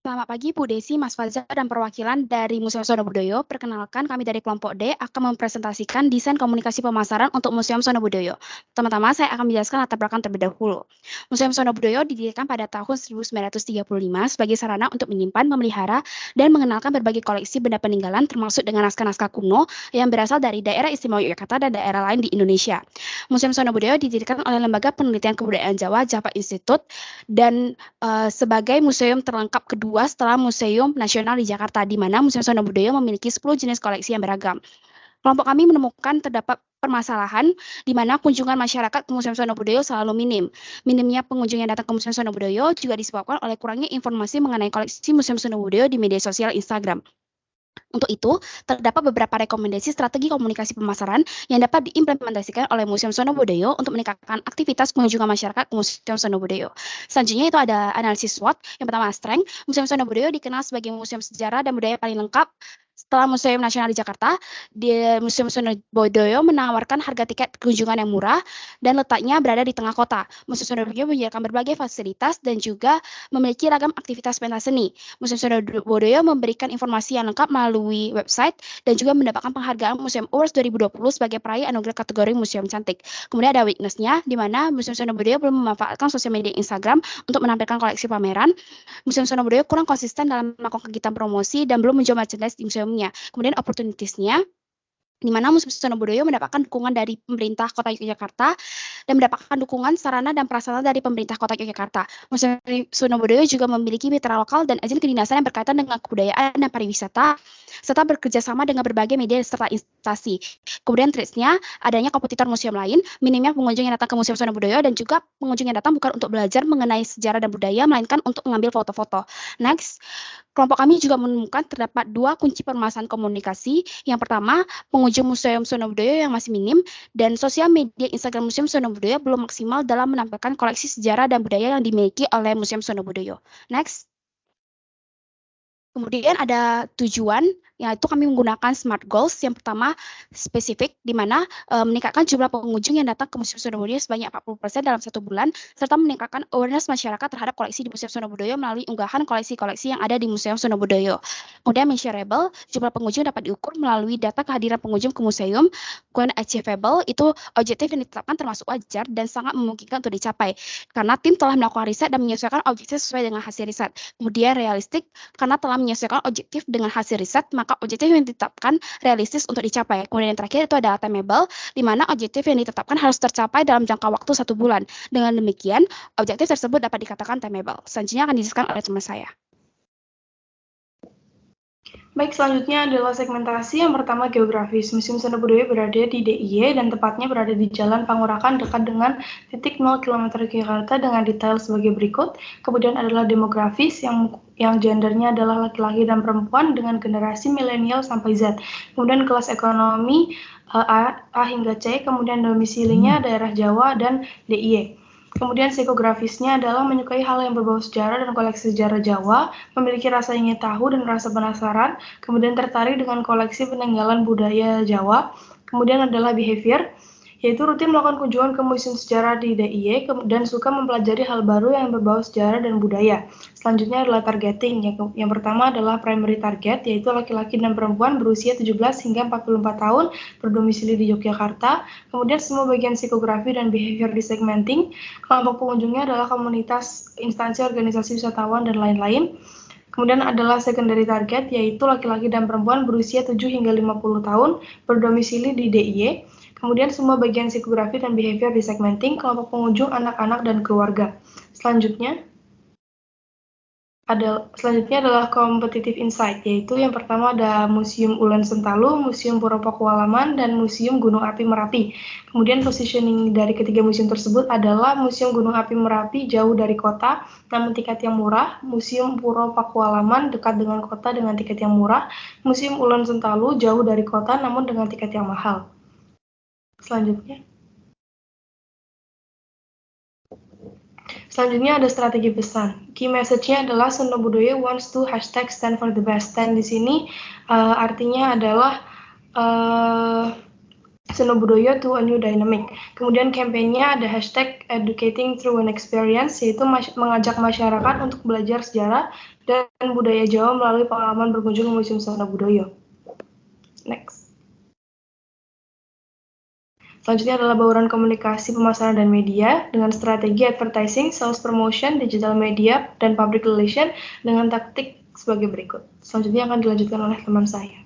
Selamat pagi Bu Desi, Mas Fajar, dan perwakilan dari Museum Sonobudoyo. Perkenalkan, kami dari kelompok D akan mempresentasikan desain komunikasi pemasaran untuk Museum Sonobudoyo. Pertama-tama, saya akan menjelaskan latar belakang terlebih dahulu. Museum Sonobudoyo didirikan pada tahun 1935 sebagai sarana untuk menyimpan, memelihara, dan mengenalkan berbagai koleksi benda peninggalan termasuk dengan naskah-naskah kuno yang berasal dari daerah istimewa Yogyakarta dan daerah lain di Indonesia. Museum Sonobudoyo didirikan oleh Lembaga Penelitian Kebudayaan Jawa, Java Institute, dan sebagai museum terlengkap kedua setelah Museum Nasional di Jakarta, di mana Museum Sonobudoyo memiliki 10 jenis koleksi yang beragam. Kelompok kami menemukan terdapat permasalahan di mana kunjungan masyarakat ke Museum Sonobudoyo selalu minim. Minimnya pengunjung yang datang ke Museum Sonobudoyo juga disebabkan oleh kurangnya informasi mengenai koleksi Museum Sonobudoyo di media sosial Instagram. Untuk itu, terdapat beberapa rekomendasi strategi komunikasi pemasaran yang dapat diimplementasikan oleh Museum Sonobudoyo untuk meningkatkan aktivitas kunjungan masyarakat ke Museum Sonobudoyo. Selanjutnya itu ada analisis SWOT. Yang pertama, strength. Museum Sonobudoyo dikenal sebagai museum sejarah dan budaya paling lengkap setelah Museum Nasional di Jakarta. Di Museum Sonobudoyo menawarkan harga tiket kunjungan yang murah dan letaknya berada di tengah kota. Museum Sonobudoyo menyediakan berbagai fasilitas dan juga memiliki ragam aktivitas pentas seni. Museum Sonobudoyo memberikan informasi yang lengkap melalui website dan juga mendapatkan penghargaan Museum Awards 2020 sebagai peraih anugerah kategori Museum Cantik. Kemudian ada weakness-nya, di mana Museum Sonobudoyo belum memanfaatkan sosial media Instagram untuk menampilkan koleksi pameran. Museum Sonobudoyo kurang konsisten dalam melakukan kegiatan promosi dan belum menjual merchandise di museumnya. Kemudian opportunities-nya, di mana Museum Sonobudoyo mendapatkan dukungan dari pemerintah Kota Yogyakarta dan mendapatkan dukungan sarana dan prasarana dari pemerintah Kota Yogyakarta. Museum Sonobudoyo juga memiliki mitra lokal dan agen kedinasan yang berkaitan dengan kebudayaan dan pariwisata, serta bekerja sama dengan berbagai media serta instansi. Kemudian traits-nya, adanya kompetitor museum lain, minimnya pengunjung yang datang ke Museum Sonobudoyo, dan juga pengunjung yang datang bukan untuk belajar mengenai sejarah dan budaya, melainkan untuk mengambil foto-foto. Next, kelompok kami juga menemukan terdapat dua kunci permasalahan komunikasi. Yang pertama, pengunjung Museum Sonobudoyo yang masih minim, dan sosial media Instagram Museum Sonobudoyo belum maksimal dalam menampilkan koleksi sejarah dan budaya yang dimiliki oleh Museum Sonobudoyo. Next. Kemudian ada tujuan, yaitu kami menggunakan SMART Goals. Yang pertama, spesifik, di mana meningkatkan jumlah pengunjung yang datang ke Museum Sonobudoyo sebanyak 40% dalam 1 bulan, serta meningkatkan awareness masyarakat terhadap koleksi di Museum Sonobudoyo melalui unggahan koleksi-koleksi yang ada di Museum Sonobudoyo. Kemudian measurable, jumlah pengunjung dapat diukur melalui data kehadiran pengunjung ke museum. Kemudian achievable, itu objektif yang ditetapkan termasuk wajar dan sangat memungkinkan untuk dicapai, karena tim telah melakukan riset dan menyesuaikan objektif sesuai dengan hasil riset. Kemudian realistik, karena telah menyesuaikan objektif dengan hasil riset, maka objektif yang ditetapkan realistis untuk dicapai. Kemudian yang terakhir itu adalah attainable, di mana objektif yang ditetapkan harus tercapai dalam jangka waktu 1 bulan. Dengan demikian, objektif tersebut dapat dikatakan attainable. Selanjutnya akan dijelaskan oleh teman saya. Baik, selanjutnya adalah segmentasi. Yang pertama, geografis. Museum Sonobudoyo berada di DIY dan tepatnya berada di Jalan Pangurakan dekat dengan titik 0 km Jakarta dengan detail sebagai berikut. Kemudian adalah demografis yang gendernya adalah laki-laki dan perempuan dengan generasi milenial sampai Z. Kemudian kelas ekonomi A hingga C, kemudian domisilinya daerah Jawa dan DIY. Kemudian psikografisnya adalah menyukai hal yang berbau sejarah dan koleksi sejarah Jawa, memiliki rasa ingin tahu dan rasa penasaran, kemudian tertarik dengan koleksi peninggalan budaya Jawa. Kemudian adalah behavior, yaitu rutin melakukan kunjungan ke museum sejarah di DIY dan suka mempelajari hal baru yang berbau sejarah dan budaya. Selanjutnya adalah targeting. Yang pertama adalah primary target, yaitu laki-laki dan perempuan berusia 17 hingga 44 tahun berdomisili di Yogyakarta. Kemudian semua bagian psikografi dan behavior di segmenting. Kelompok pengunjungnya adalah komunitas, instansi, organisasi wisatawan, dan lain-lain. Kemudian adalah secondary target, yaitu laki-laki dan perempuan berusia 7 hingga 50 tahun berdomisili di DIY. Kemudian semua bagian psikografi dan behavior di segmenting, kelompok pengunjung, anak-anak, dan keluarga. Selanjutnya adalah competitive insight, yaitu yang pertama ada Museum Ulen Sentalu, Museum Puro Pakualaman, dan Museum Gunung Api Merapi. Kemudian positioning dari ketiga museum tersebut adalah Museum Gunung Api Merapi jauh dari kota, namun tiket yang murah. Museum Puro Pakualaman dekat dengan kota dengan tiket yang murah. Museum Ulen Sentalu jauh dari kota, namun dengan tiket yang mahal. Selanjutnya ada strategi pesan. Key message-nya adalah Sonobudoyo wants to #stand for the best. Dan di sini artinya adalah Sonobudoyo to a new dynamic. Kemudian kampanyenya ada hashtag educating through an experience, yaitu mengajak masyarakat untuk belajar sejarah dan budaya Jawa melalui pengalaman berkunjung ke Museum Sonobudoyo. Next. Selanjutnya adalah bauran komunikasi, pemasaran, dan media dengan strategi advertising, sales promotion, digital media, dan public relation dengan taktik sebagai berikut. Selanjutnya akan dilanjutkan oleh teman saya.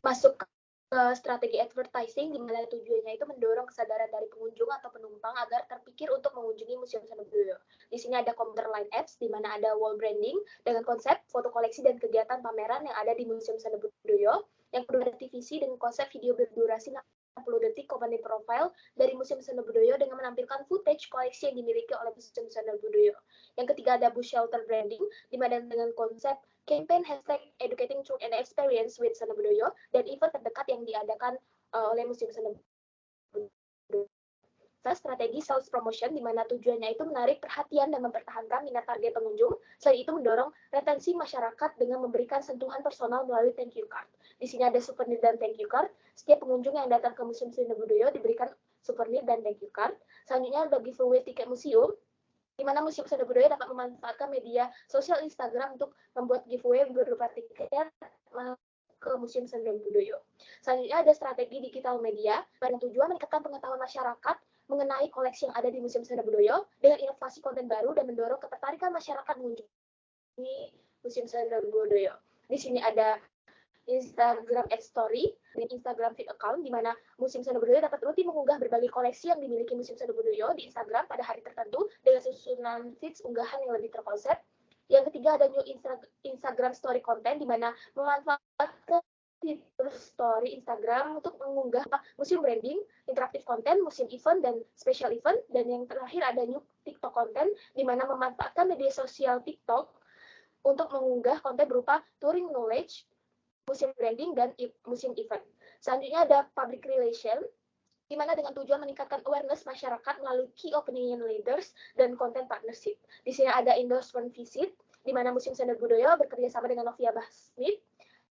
Masuk ke strategi advertising, di mana tujuannya itu mendorong kesadaran dari pengunjung atau penumpang agar terpikir untuk mengunjungi Museum Sonobudoyo. Di sini ada computer line ads, di mana ada wall branding dengan konsep foto koleksi dan kegiatan pameran yang ada di Museum Sonobudoyo. Yang kedua ada TVC dengan konsep video berdurasi 60 detik company profile dari Museum Sonobudoyo dengan menampilkan footage koleksi yang dimiliki oleh Museum Sonobudoyo. Yang ketiga ada bus shelter branding, di mana dengan konsep campaign hashtag educating through an experience with Sonobudoyo dan event terdekat yang diadakan oleh Museum Sonobudoyo. Strategi sales promotion, di mana tujuannya itu menarik perhatian dan mempertahankan minat target pengunjung. Selain itu mendorong retensi masyarakat dengan memberikan sentuhan personal melalui thank you card. Di sini ada souvenir dan thank you card. Setiap pengunjung yang datang ke Museum Sonobudoyo diberikan souvenir dan thank you card. Selanjutnya ada giveaway tiket museum, di mana Museum Sonobudoyo dapat memanfaatkan media sosial Instagram untuk membuat giveaway berupa tiket ke Museum Sonobudoyo. Selanjutnya ada strategi digital media dengan tujuan meningkatkan pengetahuan masyarakat mengenai koleksi yang ada di Museum Sonobudoyo dengan inovasi konten baru dan mendorong ketertarikan masyarakat mengunjungi Museum Sonobudoyo. Di sini ada Instagram Ad Story dan Instagram Feed Account, di mana Museum Sonobudoyo dapat rutin mengunggah berbagai koleksi yang dimiliki Museum Sonobudoyo di Instagram pada hari tertentu dengan susunan feeds unggahan yang lebih terkonsep. Yang ketiga ada new Instagram Story Content, di mana memanfaatkan fitur story Instagram untuk mengunggah museum branding, interaktif konten, museum event, dan special event. Dan yang terakhir ada new TikTok Content, di mana memanfaatkan media sosial TikTok untuk mengunggah konten berupa touring knowledge, museum branding, dan museum event. Selanjutnya ada public relation, di mana dengan tujuan meningkatkan awareness masyarakat melalui key opinion leaders dan content partnership. Di sini ada endorsement visit, di mana Museum Sonobudoyo bekerja sama dengan Novia Basmit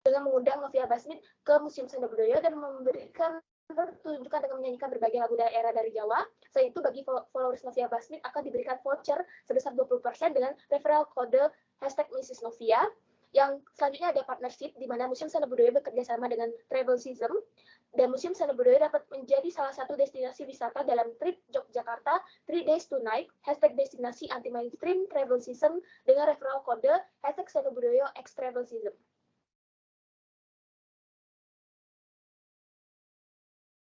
dengan mengundang Novia Basmit ke Museum Sonobudoyo dan memberikan pertunjukan dengan menyanyikan berbagai lagu daerah dari Jawa. Selain itu, bagi followers Novia Basmit akan diberikan voucher sebesar 20% dengan referral kode hashtag Mrs. Novia. Yang selanjutnya ada partnership, di mana Museum Sonobudoyo bekerja sama dengan Travel Season, dan Museum Sonobudoyo dapat menjadi salah satu destinasi wisata dalam trip Yogyakarta 3 days 2 night, hashtag destinasi anti mainstream travel season dengan referral kode hashtag Sonobudoyo X Travel Season.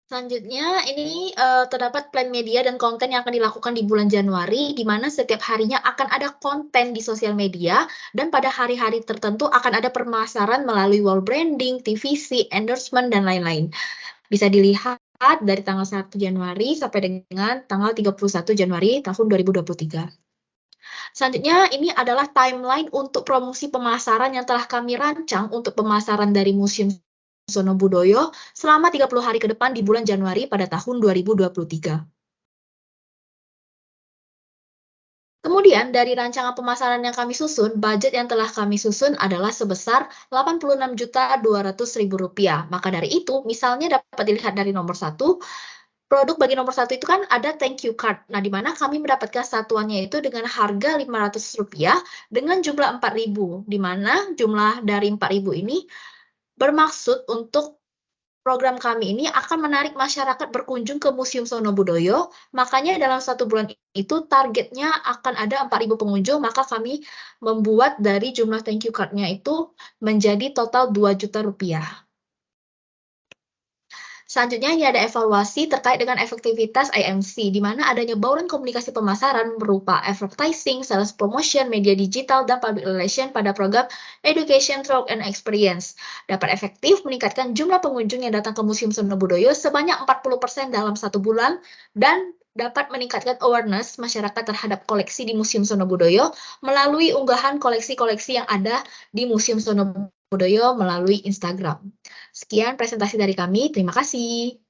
Selanjutnya, ini terdapat plan media dan konten yang akan dilakukan di bulan Januari, di mana setiap harinya akan ada konten di sosial media, dan pada hari-hari tertentu akan ada pemasaran melalui wall branding, TVC, endorsement, dan lain-lain. Bisa dilihat dari tanggal 1 Januari sampai dengan tanggal 31 Januari tahun 2023. Selanjutnya, ini adalah timeline untuk promosi pemasaran yang telah kami rancang untuk pemasaran dari Museum Sonobudoyo selama 30 hari ke depan di bulan Januari pada tahun 2023. Kemudian, dari rancangan pemasaran yang kami susun, budget yang telah kami susun adalah sebesar Rp86.200.000. Maka dari itu, misalnya dapat dilihat dari nomor 1, produk bagi nomor 1 itu kan ada thank you card. Nah, di mana kami mendapatkan satuannya itu dengan harga Rp500 dengan jumlah 4.000, di mana jumlah dari 4.000 ini bermaksud untuk program kami ini akan menarik masyarakat berkunjung ke Museum Sonobudoyo, makanya dalam 1 bulan itu targetnya akan ada 4.000 pengunjung, maka kami membuat dari jumlah thank you card-nya itu menjadi total Rp2 juta. Selanjutnya, ini ada evaluasi terkait dengan efektivitas IMC, di mana adanya bauran komunikasi pemasaran berupa advertising, sales promotion, media digital, dan public relation pada program Education Through an Experience. Dapat efektif meningkatkan jumlah pengunjung yang datang ke Museum Sonobudoyo sebanyak 40% dalam 1 bulan, dan dapat meningkatkan awareness masyarakat terhadap koleksi di Museum Sonobudoyo melalui unggahan koleksi-koleksi yang ada di Museum Sonobudoyo melalui Instagram. Sekian presentasi dari kami, terima kasih.